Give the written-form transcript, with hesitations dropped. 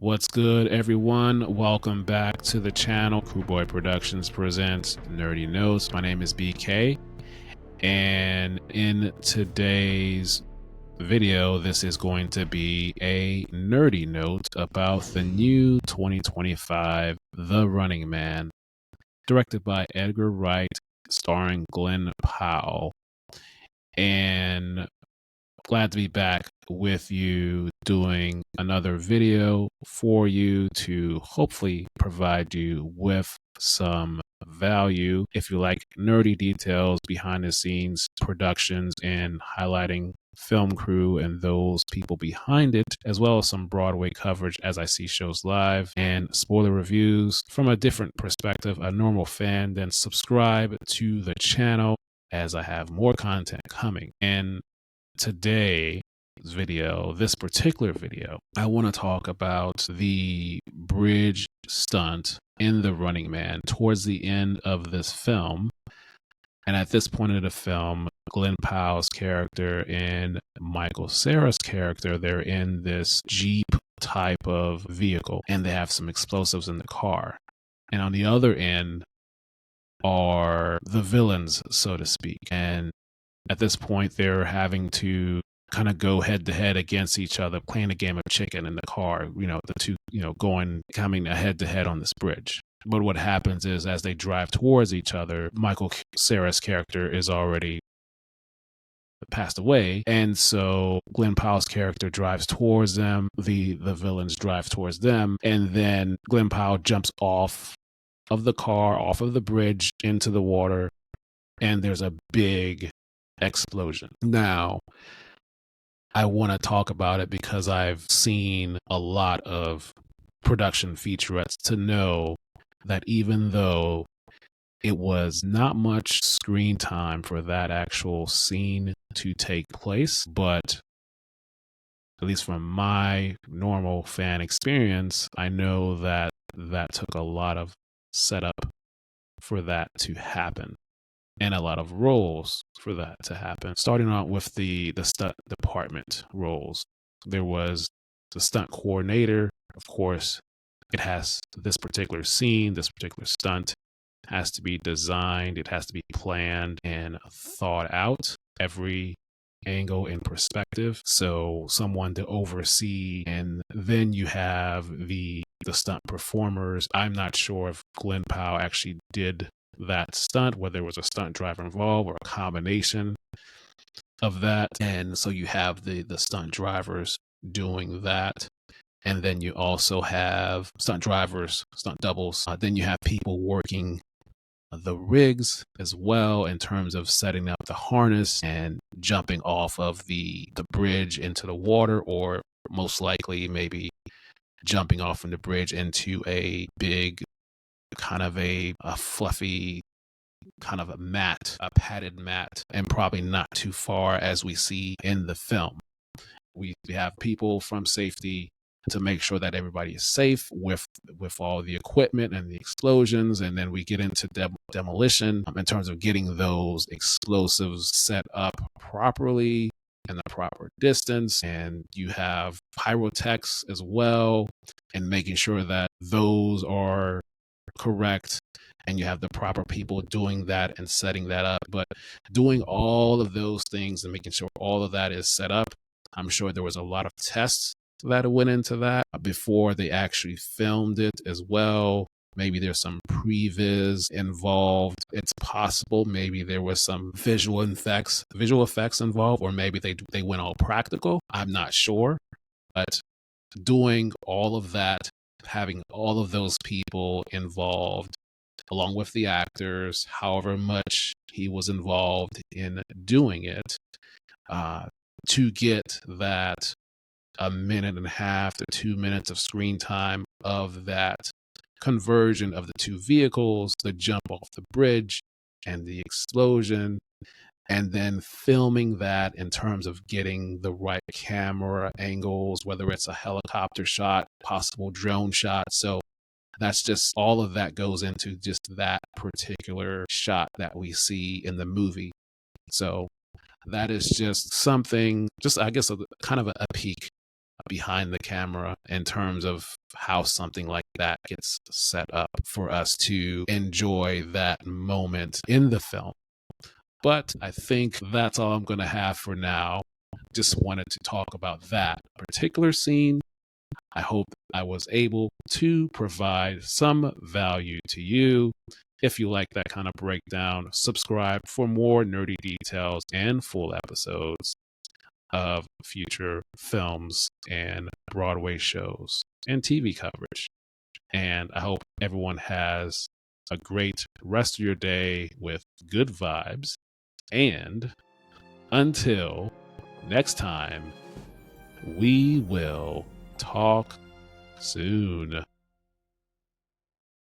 What's good, everyone? Welcome back to the channel. Crewboy Productions presents Nerdy Notes. My name is BK, and in today's video, this is going to be a nerdy note about the new 2025 The Running Man, directed by Edgar Wright, starring Glen Powell. And glad to be back with you doing another video for you to hopefully provide you with some value. If you like nerdy details, behind the scenes productions, and highlighting film crew and those people behind it, as well as some Broadway coverage as I see shows live and spoiler reviews from a different perspective, a normal fan, then subscribe to the channel as I have more content coming. And today's video, this particular video, I want to talk about the bridge stunt in The Running Man towards the end of this film. And at this point in the film, Glen Powell's character and Michael Cera's character, they're in this Jeep type of vehicle and they have some explosives in the car. And on the other end are the villains, so to speak. And at this point, they're having to kind of go head to head against each other, playing a game of chicken in the car, the two, coming head to head on this bridge. But what happens is as they drive towards each other, Michael Cera's character is already passed away. And so Glen Powell's character drives towards them. The villains drive towards them. And then Glen Powell jumps off of the car, off of the bridge into the water. And there's a big explosion. Now, I want to talk about it because I've seen a lot of production featurettes to know that even though it was not much screen time for that actual scene to take place, but at least from my normal fan experience, I know that that took a lot of setup for that to happen. And a lot of roles for that to happen. Starting out with the stunt department roles. There was the stunt coordinator. Of course, it has this particular scene, this particular stunt has to be designed. It has to be planned and thought out. Every angle and perspective. So someone to oversee. And then you have the stunt performers. I'm not sure if Glen Powell actually did that stunt, whether there was a stunt driver involved or a combination of that. And so you have the stunt drivers doing that. And then you also have stunt drivers, stunt doubles. Then you have people working the rigs as well in terms of setting up the harness and jumping off of the bridge into the water, or most likely maybe jumping off from the bridge into a big kind of a fluffy kind of a mat, a padded mat, and probably not too far as we see in the film. We have people from safety to make sure that everybody is safe with all the equipment and the explosions. And then we get into demolition in terms of getting those explosives set up properly in the proper distance. And you have pyrotechnics as well, and making sure that those are correct. And you have the proper people doing that and setting that up. But doing all of those things and making sure all of that is set up, I'm sure there was a lot of tests that went into that before they actually filmed it as well. Maybe there's some previs involved. It's possible maybe there was some visual effects involved, or maybe they went all practical. I'm not sure. But doing all of that, having all of those people involved, along with the actors, however much he was involved in doing it, to get that a minute and a half to 2 minutes of screen time of that conversion of the two vehicles, the jump off the bridge and the explosion, and then filming that in terms of getting the right camera angles, whether it's a helicopter shot, possible drone shot. So that's just all of that goes into just that particular shot that we see in the movie. So that is just something, just I guess a kind of a peek behind the camera in terms of how something like that gets set up for us to enjoy that moment in the film. But I think that's all I'm going to have for now. Just wanted to talk about that particular scene. I hope I was able to provide some value to you. If you like that kind of breakdown, subscribe for more nerdy details and full episodes of future films and Broadway shows and TV coverage. And I hope everyone has a great rest of your day with good vibes. And until next time, we will talk soon.